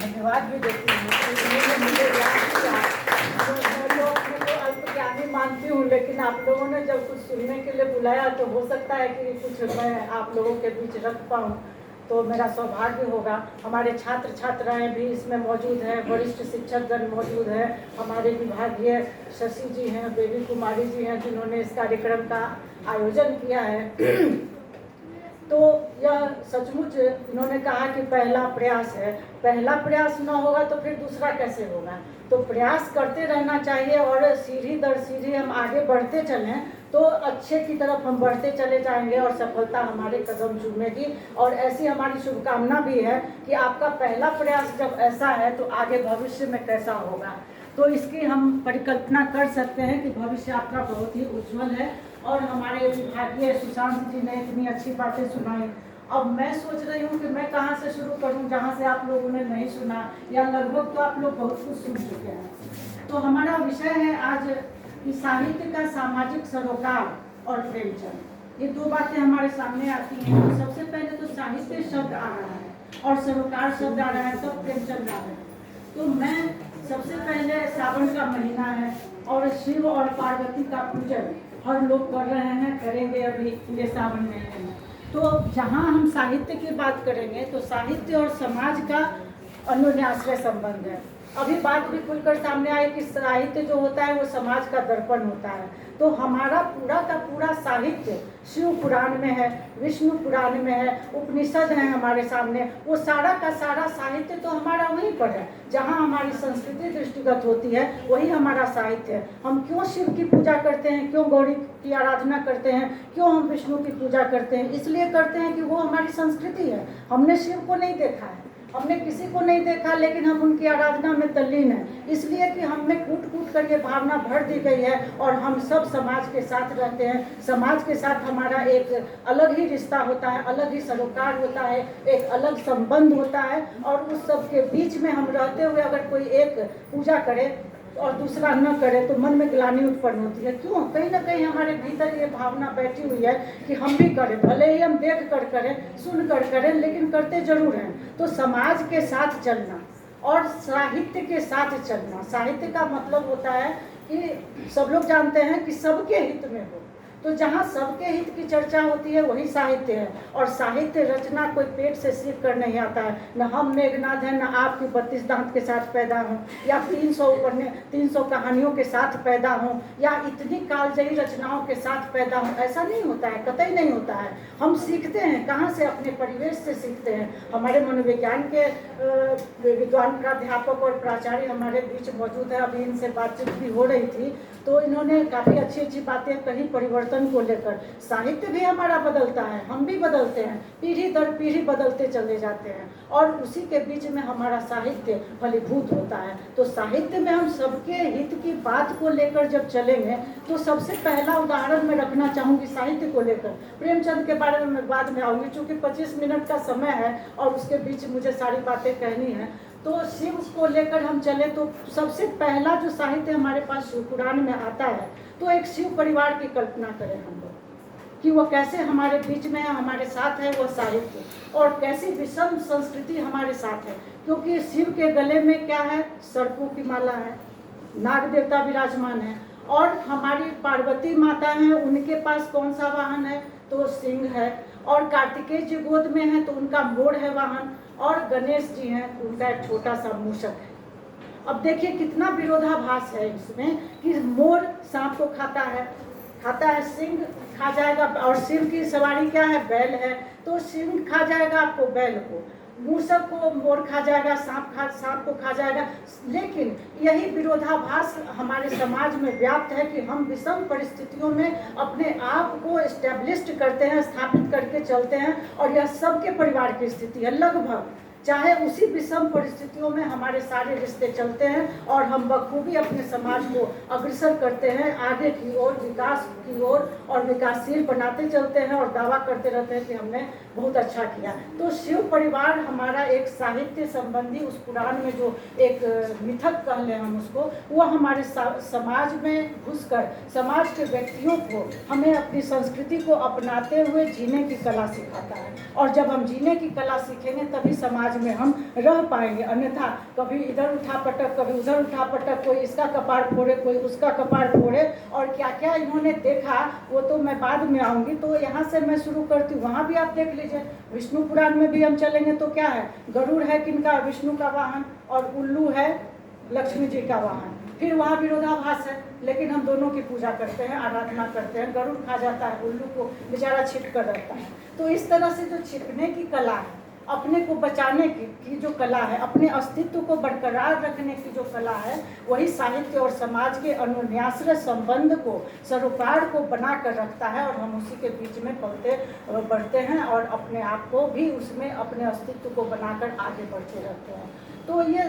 धन्यवाद भी देती हूँ। इन्होंने मुझे याद किया। मैं तो अपने को अल्पज्ञानी मानती हूँ, लेकिन आप लोगों ने जब कुछ सुनने के लिए बुलाया तो हो सकता है कि कुछ मैं आप लोगों के बीच रख पाऊँ, तो मेरा सौभाग्य होगा। हमारे छात्र छात्राएं भी इसमें मौजूद हैं, वरिष्ठ शिक्षकगण मौजूद हैं, हमारे विभागीय शशि जी हैं, बेबी कुमारी जी हैं, जिन्होंने इस कार्यक्रम का आयोजन किया है। तो यह सचमुच इन्होंने कहा कि पहला प्रयास है। पहला प्रयास न होगा तो फिर दूसरा कैसे होगा? तो प्रयास करते रहना चाहिए और सीढ़ी दर सीढ़ी हम आगे बढ़ते चलें तो अच्छे की तरफ हम बढ़ते चले जाएंगे और सफलता हमारे कदम चूमेगी। और ऐसी हमारी शुभकामना भी है कि आपका पहला प्रयास जब ऐसा है तो आगे भविष्य में कैसा होगा। तो इसकी हम परिकल्पना कर सकते हैं कि भविष्य आपका बहुत ही उज्जवल है। और हमारे विभागीय सुशांत जी ने इतनी अच्छी बातें सुनाई। अब मैं सोच रही हूँ कि मैं कहाँ से शुरू करूँ जहाँ से आप लोगों ने नहीं सुना, या लगभग तो आप लोग बहुत कुछ सुन चुके हैं। तो हमारा विषय है आज कि साहित्य का सामाजिक सरोकार और प्रेमचंद। ये दो बातें हमारे सामने आती हैं। तो सबसे पहले तो साहित्य शब्द आ रहा है और सरोकार शब्द आ रहा है, तब प्रेमचंद आ रहा है। तो मैं सबसे पहले, सावन का महीना है और शिव और पार्वती का पूजन हर लोग कर रहे हैं, करेंगे अभी ये सावन महीने में। तो जहाँ हम साहित्य की बात करेंगे तो साहित्य और समाज का अन्योन्याश्रय संबंध है। अभी बात भी खुलकर सामने आई कि साहित्य जो होता है वो समाज का दर्पण होता है। तो हमारा पूरा का पूरा साहित्य शिव पुराण में है, विष्णु पुराण में है, उपनिषद हैं हमारे सामने। वो सारा का सारा साहित्य तो हमारा वहीं पर है। जहाँ हमारी संस्कृति दृष्टिगत होती है वही हमारा साहित्य है। हम क्यों शिव की पूजा करते हैं, क्यों गौरी की आराधना करते हैं, क्यों हम विष्णु की पूजा करते हैं? इसलिए करते हैं कि वो हमारी संस्कृति है। हमने शिव को नहीं देखा है, हमने किसी को नहीं देखा, लेकिन हम उनकी आराधना में तल्लीन हैं, इसलिए कि हमें कूट कूट कर ये भावना भर दी गई है। और हम सब समाज के साथ रहते हैं। समाज के साथ हमारा एक अलग ही रिश्ता होता है, अलग ही सरोकार होता है, एक अलग संबंध होता है। और उस सब के बीच में हम रहते हुए अगर कोई एक पूजा करे और दूसरा न करे तो मन में ग्लानि उत्पन्न होती है। क्यों? कहीं ना कहीं हमारे भीतर ये भावना बैठी हुई है कि हम भी करें, भले ही हम देख कर करें, सुन कर करें, लेकिन करते जरूर हैं। तो समाज के साथ चलना और साहित्य के साथ चलना। साहित्य का मतलब होता है कि सब लोग जानते हैं कि सबके हित में हो। तो जहाँ सबके हित की चर्चा होती है वही साहित्य है। और साहित्य रचना कोई पेट से सीख कर नहीं आता है। न हम मेघनाद हैं, न आपकी 32 दांत के साथ पैदा हों, या 300 कहानियों के साथ पैदा हों, या इतनी कालजयी रचनाओं के साथ पैदा हों। ऐसा नहीं होता है, कतई नहीं होता है। हम सीखते हैं कहाँ से? अपने परिवेश से सीखते हैं। हमारे मनोविज्ञान के विद्वान प्राध्यापक और प्राचार्य हमारे बीच मौजूद है, अभी इनसे बातचीत भी हो रही थी। तो इन्होंने काफ़ी अच्छी अच्छी बातें कही परिवर्तन को लेकर। साहित्य भी हमारा बदलता है, हम भी बदलते हैं, पीढ़ी दर पीढ़ी बदलते चले जाते हैं। और उसी के बीच में हमारा साहित्य फलीभूत होता है। तो साहित्य में हम सबके हित की बात को लेकर जब चलेंगे तो सबसे पहला उदाहरण मैं रखना चाहूँगी साहित्य को लेकर। प्रेमचंद के बारे में मैं बाद में आऊँगी, चूँकि 25 मिनट का समय है और उसके बीच मुझे सारी बातें कहनी है। तो शिव को लेकर हम चले तो सबसे पहला जो साहित्य हमारे पास शिव पुराण में आता है, तो एक शिव परिवार की कल्पना करें हम लोग कि वो कैसे हमारे बीच में है, हमारे साथ है वो साहित्य, और कैसी विषम संस्कृति हमारे साथ है। क्योंकि शिव के गले में क्या है? सर्पों की माला है, नाग देवता विराजमान है। और हमारी पार्वती माता हैं, उनके पास कौन सा वाहन है? तो सिंह है। और कार्तिकेय जी गोद में है तो उनका मोर है वाहन। और गणेश जी हैं, उनका एक छोटा सा मूषक है। अब देखिए कितना विरोधाभास है इसमें कि मोर सांप को खाता है, सिंह खा जाएगा। और सिंह की सवारी क्या है? बैल है, तो सिंह खा जाएगा आपको बैल को, मूषक को मोर खा जाएगा, सांप को खा जाएगा। लेकिन यही विरोधाभास हमारे समाज में व्याप्त है कि हम विषम परिस्थितियों में अपने आप को एस्टेब्लिश्ड करते हैं, स्थापित करके चलते हैं। और यह सबके परिवार की स्थिति है लगभग। चाहे उसी विषम परिस्थितियों में हमारे सारे रिश्ते चलते हैं और हम बखूबी अपने समाज को अग्रसर करते हैं आगे की ओर, विकास की ओर, और विकासशील बनाते चलते हैं और दावा करते रहते हैं कि हमने बहुत अच्छा किया। तो शिव परिवार हमारा एक साहित्य संबंधी उस पुराण में जो एक मिथक कह लें हम उसको, वो हमारे समाज में घुसकर समाज के व्यक्तियों को हमें अपनी संस्कृति को अपनाते हुए जीने की कला सिखाता है। और जब हम जीने की कला सीखेंगे तभी समाज समाज में हम रह पाएंगे। अन्यथा कभी इधर उठा पटक, कभी उधर उठा पटक, कोई इसका कपार फोड़े, कोई उसका कपार फोड़े, और क्या क्या इन्होंने देखा वो तो मैं बाद में आऊँगी। तो यहाँ से मैं शुरू करती हूँ, वहाँ भी आप देख लीजिए, विष्णु पुराण में भी हम चलेंगे तो क्या है, गरुड़ है किनका, विष्णु का वाहन, और उल्लू है लक्ष्मी जी का वाहन। फिर वहाँ विरोधाभास है, लेकिन हम दोनों की पूजा करते हैं, आराधना करते हैं। गरुड़ खा जाता है, उल्लू को बेचारा छिप कर रहता है। तो इस तरह से जो छिपने की कला है, अपने को बचाने की जो कला है, अपने अस्तित्व को बरकरार रखने की जो कला है, वही साहित्य और समाज के अनुन्यासरत संबंध को, सरोकार को बना कर रखता है, और हम उसी के बीच में पलते बढ़ते हैं और अपने आप को भी उसमें, अपने अस्तित्व को बनाकर आगे बढ़ते रहते हैं। तो ये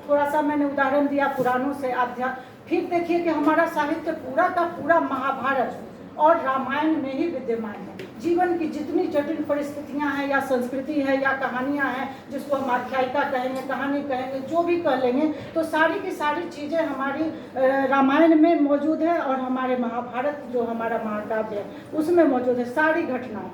थोड़ा सा मैंने उदाहरण दिया पुराणों से अध्यात्म। फिर देखिए कि हमारा साहित्य पूरा का पूरा महाभारत और रामायण में ही विद्यमान है। जीवन की जितनी जटिल परिस्थितियां हैं, या संस्कृति है, या कहानियां हैं, जिसको हम आख्यायिका कहेंगे, कहानी कहेंगे, जो भी कह लेंगे, तो सारी की सारी चीज़ें हमारी रामायण में मौजूद है, और हमारे महाभारत जो हमारा महाकाव्य है उसमें मौजूद है सारी घटनाएं।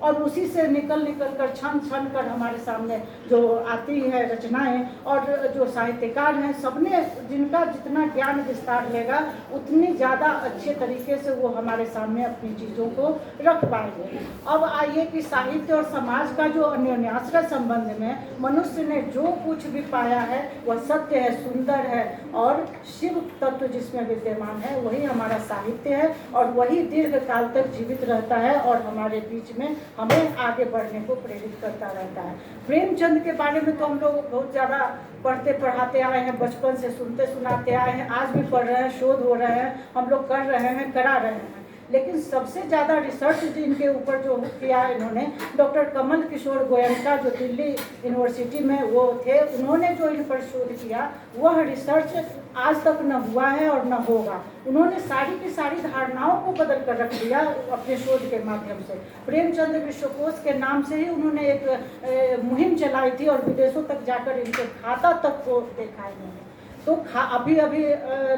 और उसी से निकल कर छन छन कर हमारे सामने जो आती है रचनाएं, और जो साहित्यकार हैं सबने, जिनका जितना ज्ञान विस्तार लेगा उतनी ज़्यादा अच्छे तरीके से वो हमारे सामने अपनी चीज़ों को रख पाएंगे। अब आइए कि साहित्य और समाज का जो अन्योन्याश्रय संबंध में मनुष्य ने जो कुछ भी पाया है वह सत्य है, सुंदर है, और शिव तत्व जिसमें विद्यमान है वही हमारा साहित्य है, और वही दीर्घ काल तक जीवित रहता है और हमारे बीच में हमें आगे बढ़ने को प्रेरित करता रहता है। प्रेमचंद के बारे में तो हम लोग बहुत ज़्यादा पढ़ते पढ़ाते आए हैं, बचपन से सुनते सुनाते आए हैं, आज भी पढ़ रहे हैं, शोध हो रहे हैं, हम लोग कर रहे हैं, करा रहे हैं। लेकिन सबसे ज़्यादा रिसर्च जिनके ऊपर जो किया इन्होंने, डॉक्टर कमल किशोर गोयनका जो दिल्ली यूनिवर्सिटी में वो थे, उन्होंने जो इन पर शोध किया वह रिसर्च आज तक न हुआ है और न होगा। उन्होंने सारी की सारी धारणाओं को बदल कर रख दिया अपने शोध के माध्यम से। प्रेमचंद विश्वकोश के नाम से ही उन्होंने एक मुहिम चलाई थी, और विदेशों तक जाकर इनके खाता तक को देखा इन्होंने। तो अभी अभी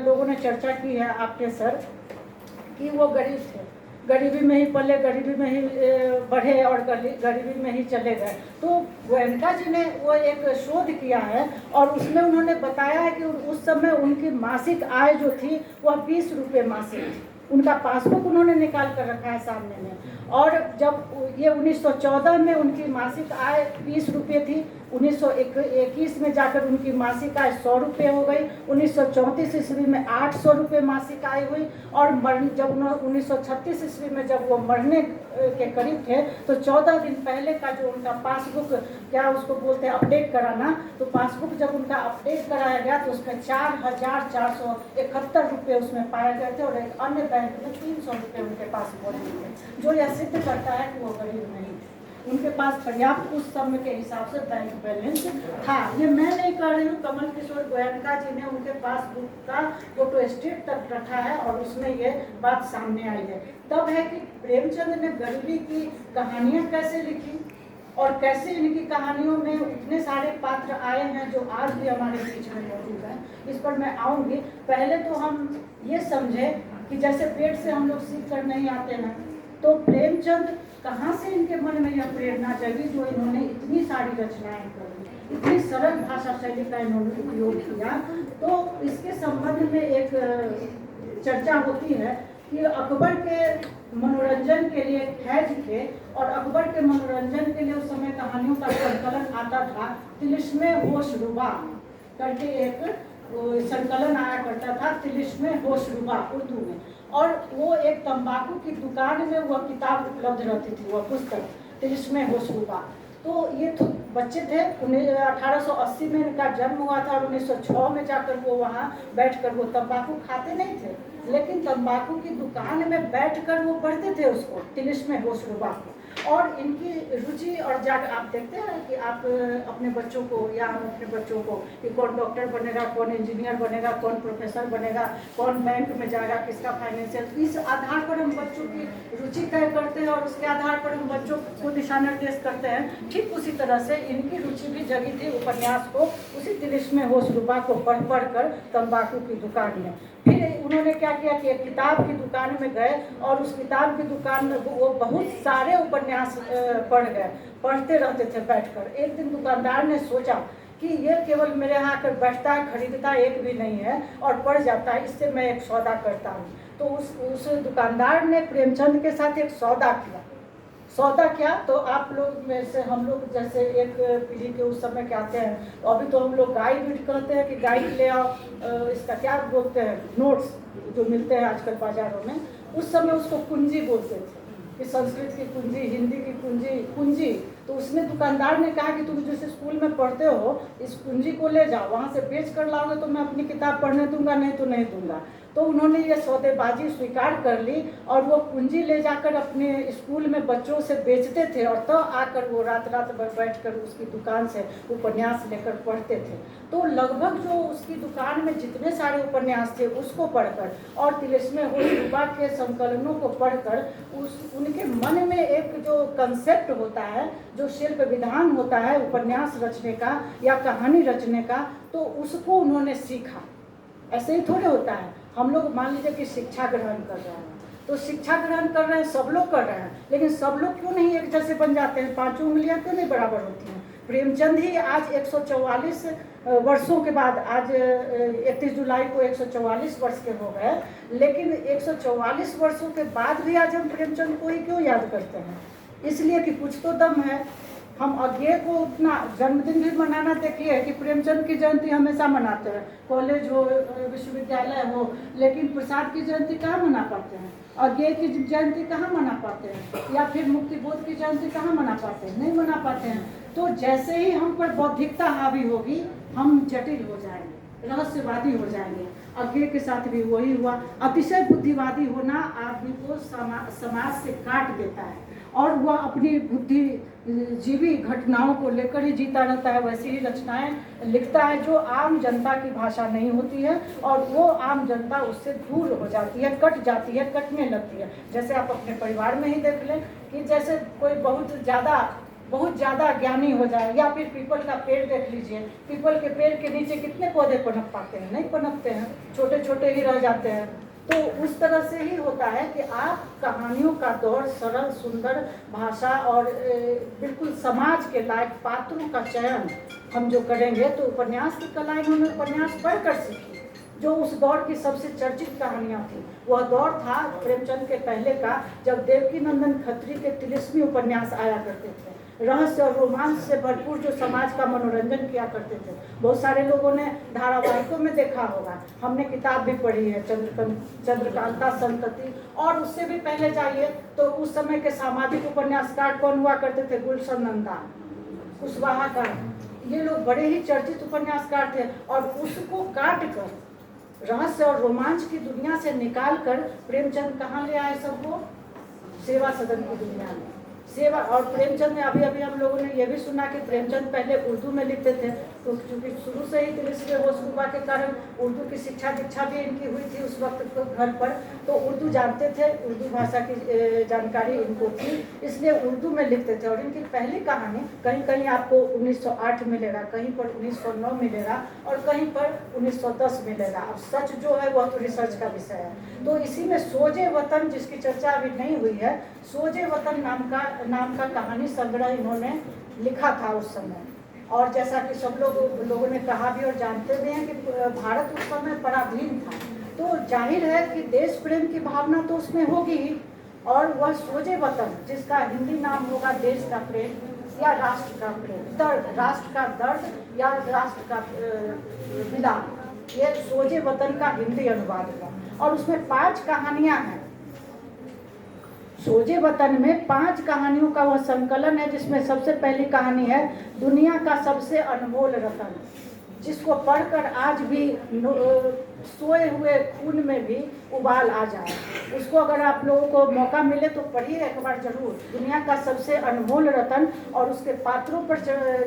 लोगों ने चर्चा की है आपके सर कि वो गरीब थे, गरीबी में ही पले, गरीबी में ही बढ़े, और गरीबी में ही चले गए। तो गोयनका जी ने वो एक शोध किया है, और उसमें उन्होंने बताया है कि उस समय उनकी मासिक आय जो थी वह 20 रुपये मासिक थी। उनका पासबुक उन्होंने निकाल कर रखा है सामने में। और जब ये 1914 में उनकी मासिक आय 20 रुपये थी, 1921 में जाकर उनकी मासिक आय 100 रुपये हो गई, 1934 ईस्वी में 800 रुपये मासिक आय हुई, और जब 1936 ईस्वी में जब वो मरने के करीब थे तो 14 दिन पहले का जो उनका पासबुक, क्या उसको बोलते हैं, अपडेट कराना, तो पासबुक जब उनका अपडेट कराया गया तो उसमें 4,471 रुपये उसमें पाए गए थे, और एक अन्य बैंक में 300 रुपये उनके पास मौजूद थे, जो यह सिद्ध करता है कि वो गरीब नहीं थे। उनके पास पर्याप्त उस समय के हिसाब से बैंक बैलेंस था। ये मैं नहीं कह रही हूँ, कमल किशोर गोयनका जी ने उनके पासबुक का फोटो स्टेट तक रखा है, और उसमें ये बात सामने आई है। तब है कि प्रेमचंद ने गरीबी की कहानियाँ कैसे लिखी, और कैसे इनकी कहानियों में इतने सारे पात्र आए हैं जो आज भी हमारे बीच में मौजूद हैं, इस पर मैं आऊँगी। पहले तो हम ये समझें कि जैसे पेट से हम लोग सीख कर नहीं आते हैं, तो प्रेमचंद कहाँ से इनके मन में यह प्रेरणा जगी जो इन्होंने इतनी सारी रचनाएं करी, इतनी सरल भाषा शैली का इन्होंने उपयोग किया। तो इसके संबंध में एक चर्चा होती है कि अकबर के मनोरंजन के लिए खैज थे, और अकबर के मनोरंजन के लिए उस समय कहानियों का संकलन आता था, तिलिस्मे होशरुबा करके एक संकलन आया करता था, तिलिस्मे होशरुबा उर्दू में। और वो एक तंबाकू की दुकान में वह किताब उपलब्ध रहती थी, वह पुस्तक तिलिस्मे होशरुबा। तो ये तो बच्चे थे, 1880 में इनका जन्म हुआ था, और 1906 में जाकर वो वहाँ बैठकर, वो तंबाकू खाते नहीं थे, लेकिन तंबाकू की दुकान में बैठकर वो पढ़ते थे उसको, तिलिस्मे होशरुबा को। और इनकी रुचि, और जाकर आप देखते हैं कि आप अपने बच्चों को, या हम अपने बच्चों को, कि कौन डॉक्टर बनेगा, कौन इंजीनियर बनेगा, कौन प्रोफेसर बनेगा, कौन बैंक में जाएगा, किसका फाइनेंशियल, इस आधार पर हम बच्चों की रुचि तय करते हैं, और उसके आधार पर हम बच्चों को दिशा निर्देश करते हैं। ठीक उसी तरह से इनकी रुचि भी जगी थी उपन्यास को, उसी तिलिस्मे होशरुबा को पढ़ कर तंबाकू की दुकान में। फिर उन्होंने क्या किया कि एक किताब की दुकान में गए, और उस किताब की दुकान में वो बहुत सारे उपन्यास उपन्यास पढ़ गए, पढ़ते रहते थे बैठकर। एक दिन दुकानदार ने सोचा कि ये केवल मेरे यहाँ आकर बैठता है, खरीदता एक भी नहीं है और पढ़ जाता है, इससे मैं एक सौदा करता हूँ। तो उस दुकानदार ने प्रेमचंद के साथ एक सौदा किया। सौदा क्या, तो आप लोग में से हम लोग जैसे एक पीढ़ी के उस समय के आते हैं, तो अभी तो हम लोग गाइड कहते हैं कि गाइड ले आओ, इसका क्या बोलते हैं, नोट्स जो मिलते हैं आजकल बाजारों में, उस समय उसको कुंजी बोलते थे कि संस्कृत की कुंजी, हिंदी की कुंजी, कुंजी। तो उसने दुकानदार ने कहा कि तुम जिस स्कूल में पढ़ते हो इस कुंजी को ले जाओ, वहाँ से बेच कर लाओगे तो मैं अपनी किताब पढ़ने दूंगा, नहीं तो नहीं दूंगा। तो उन्होंने ये सौदेबाजी स्वीकार कर ली और वो कुंजी ले जाकर अपने स्कूल में बच्चों से बेचते थे और तो आकर वो रात रात भर बैठकर उसकी दुकान से उपन्यास लेकर पढ़ते थे। तो लगभग जो उसकी दुकान में जितने सारे उपन्यास थे उसको पढ़कर और तिलिस्मे होशरूबा के संकलनों को पढ़कर उनके मन में एक जो कंसेप्ट होता है, जो शिल्प विधान होता है उपन्यास रचने का या कहानी रचने का, तो उसको उन्होंने सीखा। ऐसे ही थोड़े होता है, हम लोग मान लीजिए कि शिक्षा ग्रहण कर रहे हैं, तो शिक्षा ग्रहण कर रहे हैं, सब लोग कर रहे हैं, लेकिन सब लोग क्यों नहीं एक जैसे बन जाते हैं? पांचों उंगलियां क्यों नहीं बराबर होती हैं? प्रेमचंद ही आज 144 वर्षों के बाद, आज 31 जुलाई को 144 वर्ष के हो गए, लेकिन 144 वर्षों के बाद भी आज हम प्रेमचंद को ही क्यों याद करते हैं? इसलिए कि कुछ तो दम है। हम अज्ञे को उतना जन्मदिन भी मनाना देखिए कि प्रेमचंद की जयंती हमेशा मनाते हैं, कॉलेज हो विश्वविद्यालय हो, लेकिन प्रसाद की जयंती कहाँ मना पाते हैं? अज्ञे की जयंती कहाँ मना पाते हैं? या फिर मुक्तिबोध की जयंती कहाँ मना पाते हैं? नहीं मना पाते हैं। तो जैसे ही हम पर बौद्धिकता हावी होगी हम जटिल हो जाएंगे, रहस्यवादी हो जाएंगे। अज्ञे के साथ भी वही हुआ। अतिशय बुद्धिवादी होना आदमी को समाज से काट देता है और वह अपनी बुद्धिजीवी घटनाओं को लेकर ही जीता रहता है। वैसी ही रचनाएं लिखता है जो आम जनता की भाषा नहीं होती है और वो आम जनता उससे दूर हो जाती है, कट जाती है, कटने लगती है। जैसे आप अपने परिवार में ही देख लें कि जैसे कोई बहुत ज़्यादा ज्ञानी हो जाए, या फिर पीपल का पेड़ देख लीजिए, पीपल के पेड़ के नीचे कितने पौधे पनप पाते हैं? नहीं पनपते हैं, छोटे छोटे ही रह जाते हैं। तो उस तरह से ही होता है कि आप कहानियों का दौर, सरल सुंदर भाषा और बिल्कुल समाज के लायक पात्रों का चयन हम जो करेंगे, तो उपन्यास की कला इन्होंने उपन्यास पढ़कर सीखी। जो उस दौर की सबसे चर्चित कहानियाँ थी, वह दौर था प्रेमचंद के पहले का, जब देवकीनंदन खत्री के तिलिस्मी उपन्यास आया करते थे, रहस्य और रोमांच से भरपूर, जो समाज का मनोरंजन किया करते थे। बहुत सारे लोगों ने धारावाहिकों में देखा होगा, हमने किताब भी पढ़ी है चंद्रकांता संतति। और उससे भी पहले जाइए तो उस समय के सामाजिक उपन्यासकार कौन हुआ करते थे? गुलशन नंदा, कुशवाहा का, ये लोग बड़े ही चर्चित उपन्यासकार थे। और उसको काट कर रहस्य और रोमांच की दुनिया से निकाल कर प्रेमचंद कहाँ ले आए सबको? सेवा सदन की दुनिया में। सेवा और प्रेमचंद में अभी हम लोगों ने यह भी सुना कि प्रेमचंद पहले उर्दू में लिखते थे, तो क्योंकि शुरू से ही तिलिस्मे होशरूबा के कारण उर्दू की शिक्षा दीक्षा भी इनकी हुई थी उस वक्त घर पर, तो उर्दू जानते थे, उर्दू भाषा की जानकारी इनको थी, इसलिए उर्दू में लिखते थे। और इनकी पहली कहानी कहीं कहीं आपको 1908 मिलेगा, कहीं पर 1909 मिलेगा और कहीं पर 1910 मिलेगा। अब सच जो है वह तो रिसर्च का विषय है। तो इसी में सोजे वतन, जिसकी चर्चा अभी नहीं हुई है, सोजे वतन नाम का कहानी संग्रह इन्होंने लिखा था उस समय। और जैसा कि सब लोगों ने कहा भी और जानते भी हैं कि भारत उस समय पराधीन था, तो जाहिर है कि देश प्रेम की भावना तो उसमें होगी ही। और वह सोजे वतन, जिसका हिंदी नाम होगा देश का प्रेम या राष्ट्र का प्रेम, दर्द, राष्ट्र का दर्द या राष्ट्र का विलाप, ये सोजे वतन का हिंदी अनुवाद है। और उसमें 5 कहानियां हैं। सोजे वतन में 5 कहानियों का वह संकलन है, जिसमें सबसे पहली कहानी है दुनिया का सबसे अनमोल रतन, जिसको पढ़कर आज भी सोए हुए खून में भी उबाल आ जाए। उसको अगर आप लोगों को मौका मिले तो पढ़िए एक बार जरूर, दुनिया का सबसे अनमोल रतन। और उसके पात्रों पर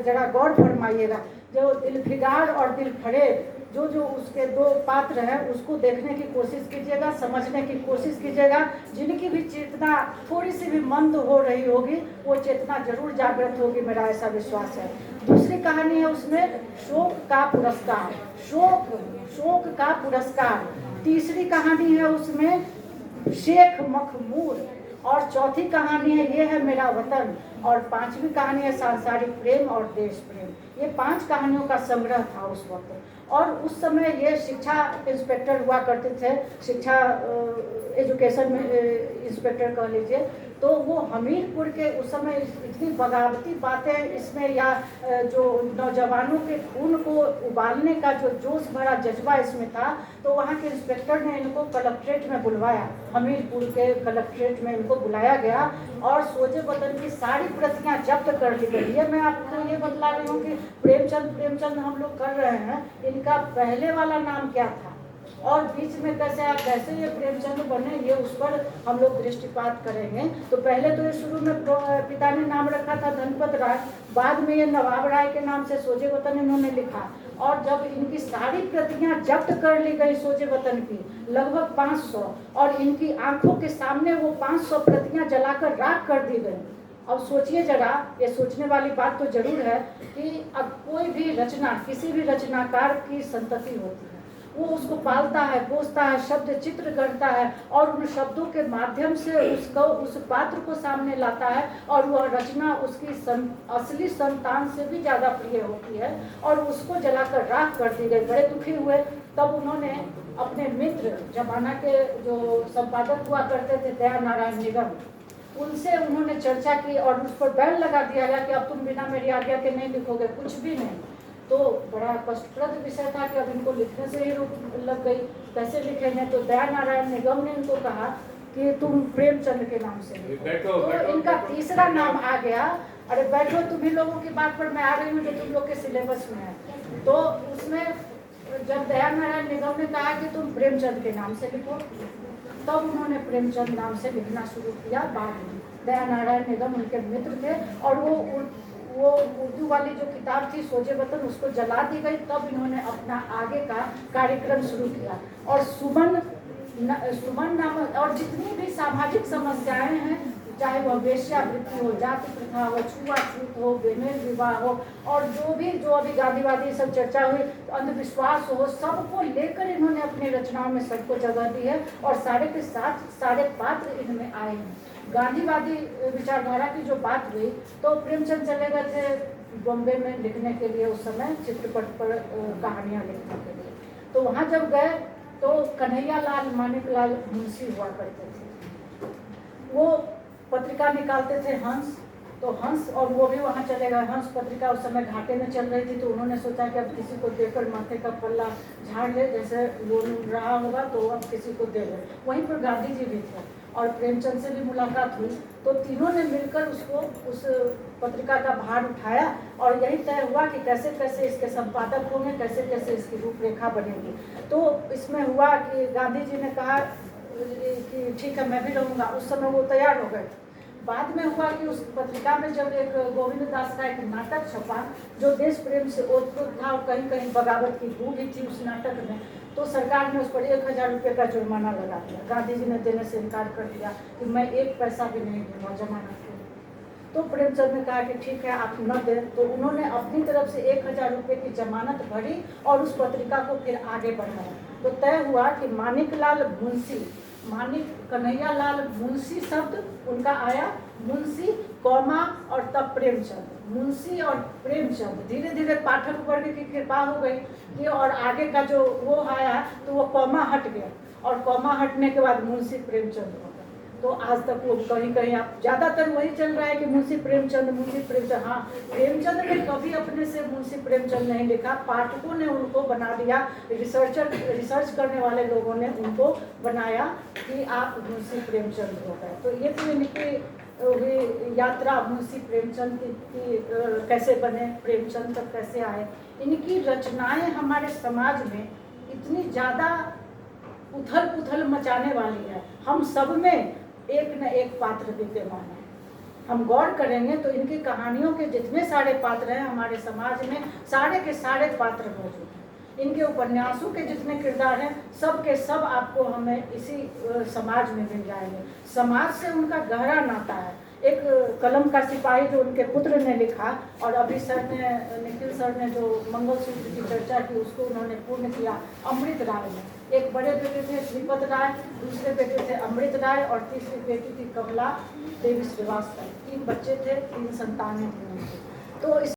जरा गौर फरमाइएगा। जो दिलफिगार और दिलफरेब, जो उसके 2 पात्र हैं, उसको देखने की कोशिश कीजिएगा, समझने की कोशिश कीजिएगा। जिनकी भी चेतना थोड़ी सी भी मंद हो रही होगी, वो चेतना जरूर जागृत होगी, मेरा ऐसा विश्वास है। दूसरी कहानी है उसमें शोक का पुरस्कार, शोक का पुरस्कार। तीसरी कहानी है उसमें शेख मखमूर, और चौथी कहानी है ये है मेरा वतन, और पांचवी कहानी है सांसारिक प्रेम और देश प्रेम। ये 5 कहानियों का संग्रह था उस वक्त। और उस समय ये शिक्षा इंस्पेक्टर हुआ करते थे, शिक्षा एजुकेशन इंस्पेक्टर कह लीजिए। तो वो हमीरपुर के उस समय इतनी बगावती बातें इसमें, या जो नौजवानों के खून को उबालने का जो जोश भरा जज्बा इसमें था, तो वहाँ के इंस्पेक्टर ने इनको कलेक्ट्रेट में बुलवाया, हमीरपुर के कलेक्ट्रेट में इनको बुलाया गया और सोजे वतन की सारी प्रतियां जब्त कर ली गई। ये मैं आपको ये बतला रही हूँ कि प्रेमचंद हम लोग कर रहे हैं, इनका पहले वाला नाम क्या था और बीच में कैसे ये प्रेमचंद बने, ये उस पर हम लोग दृष्टिपात करेंगे। तो पहले तो ये शुरू में पिता ने नाम रखा था धनपत राय, बाद में ये नवाब राय के नाम से सोजे वतन इन्होंने लिखा। और जब इनकी सारी प्रतियां जब्त कर ली गई सोजे वतन की, लगभग 500, और इनकी आंखों के सामने वो 500 प्रतियां जलाकर राख कर दी गई। अब सोचिए जरा, ये सोचने वाली बात तो जरूर है कि अब कोई भी रचना, किसी भी रचनाकार की संतति होती है, वो उसको पालता है, पोसता है, शब्द चित्र करता है और उन शब्दों के माध्यम से उसको, उस पात्र को सामने लाता है, और वह रचना उसकी असली संतान से भी ज़्यादा प्रिय होती है, और उसको जलाकर राख कर दी गई। बड़े दुखी हुए। तब उन्होंने अपने मित्र, जमाना के जो संपादक हुआ करते थे दया नारायण निगम, उनसे उन्होंने चर्चा की और उस पर बैन लगा दिया गया कि अब तुम बिना मेरी आज्ञा के नहीं लिखोगे, कुछ भी नहीं। तो बड़ा कष्टप्रद विषय था कि अब इनको लिखने से ही रोक लग गई, कैसे लिखेंगे। तो दया नारायण निगम ने इनको कहा कि तुम प्रेमचंद के नाम से लिखो। तो इनका तीसरा नाम आ गया। अरे बैठो, तुम्ही लोगों की बात पर मैं आ रही हूँ जो तुम लोग के सिलेबस में है। तो उसमें जब दया नारायण निगम ने कहा कि तुम प्रेमचंद के नाम से लिखो, तब उन्होंने प्रेमचंद नाम से लिखना शुरू किया। बाद में दया नारायण निगम उनके मित्र थे, और वो उर्दू वाली जो किताब थी सोजे वतन, उसको जला दी गई। तब इन्होंने अपना आगे का कार्यक्रम शुरू किया। और सुमन नाम, और जितनी भी सामाजिक समस्याएं हैं, चाहे वह वेश्यावृत्ति हो, जाति प्रथा हो, छुआछूत हो, बेमेल विवाह हो, और जो अभी गांधीवादी सब चर्चा हुई, अंधविश्वास हो, सबको लेकर इन्होंने अपनी रचनाओं में सबको जगह दी है। और सारे के साथ सारे पात्र इनमें आए हैं। गांधीवादी विचारधारा की जो बात हुई, तो प्रेमचंद चले गए थे बॉम्बे में लिखने के लिए, उस समय चित्रपट पर कहानियाँ लिखने के लिए। तो वहाँ जब गए तो कन्हैया लाल मानिकलाल मुंशी हुआ करते थे, वो पत्रिका निकालते थे हंस। तो हंस, और वो भी वहाँ चले गए। हंस पत्रिका उस समय घाटे में चल रही थी, तो उन्होंने सोचा कि अब किसी को देकर माथे का पल्ला झाड़ ले, जैसे लोन रहा होगा तो अब किसी को दे दे। वहीं पर गांधी जी भी थे और प्रेमचंद से भी मुलाकात हुई। तो तीनों ने मिलकर उसको, उस पत्रिका का भार उठाया, और यही तय हुआ कि कैसे कैसे इसके संपादक होंगे, कैसे कैसे इसकी रूपरेखा बनेगी। तो इसमें हुआ कि गांधी जी ने कहा कि ठीक है मैं भी रहूँगा। उस समय वो तैयार हो गए। बाद में हुआ कि उस पत्रिका में जब एक गोविंद दास का एक नाटक छपा जो देश प्रेम से ओतप्रोत था, और कहीं कहीं बगावत की बू भी थी उस नाटक में, तो सरकार ने उस पर 1000 रुपये का जुर्माना लगा दिया। गांधी जी ने देने से इनकार कर दिया कि मैं 1 पैसा भी नहीं दूंगा जमानत के। तो प्रेमचंद ने कहा कि ठीक है आप न दें। तो उन्होंने अपनी तरफ से 1000 रुपये की जमानत भरी और उस पत्रिका को फिर आगे बढ़ाया। तो तय हुआ कि मानिकलाल मुंशी, मानिक कन्हैया लाल मुंशी शब्द उनका आया, मुंशी कौमा और तब प्रेमचंद, मुंशी और प्रेमचंद। धीरे धीरे पाठक वर्ग की कृपा हो गई कि, और आगे का जो वो आया तो वो कौमा हट गया, और कौमा हटने के बाद मुंशी प्रेमचंद हो गया। तो आज तक वो कहीं कहीं आप ज़्यादातर वही चल रहा है कि मुंशी प्रेमचंद, मुंशी प्रेमचंद। हाँ, प्रेमचंद ने कभी अपने से मुंशी प्रेमचंद नहीं लिखा, पाठकों ने उनको बना दिया, रिसर्च करने वाले लोगों ने उनको बनाया कि आप मुंशी प्रेमचंद हो गए। तो ये तो इनकी यात्रा मुंशी प्रेमचंद की कैसे बने, प्रेमचंद तक कैसे आए। इनकी रचनाएं हमारे समाज में इतनी ज़्यादा उथल पुथल मचाने वाली है। हम सब में एक न एक पात्र विद्यमान है। हम गौर करेंगे तो इनकी कहानियों के जितने सारे पात्र हैं हमारे समाज में, सारे के सारे पात्र मौजूद हैं। इनके उपन्यासों के जितने किरदार हैं सब के सब आपको हमें इसी समाज में मिल जाएंगे। समाज से उनका गहरा नाता है। एक कलम का सिपाही जो उनके पुत्र ने लिखा, और अभी सर ने, निखिल सर ने जो मंगलसूत्र की चर्चा की उसको उन्होंने पूर्ण किया अमृत राय ने। एक बड़े बेटे थे श्रीपद राय, दूसरे बेटे थे अमृत राय और तीसरी बेटी थी कमला देवी श्रीवास्तव। 3 बच्चे थे, 3 संतानें थी उनकी। तो इस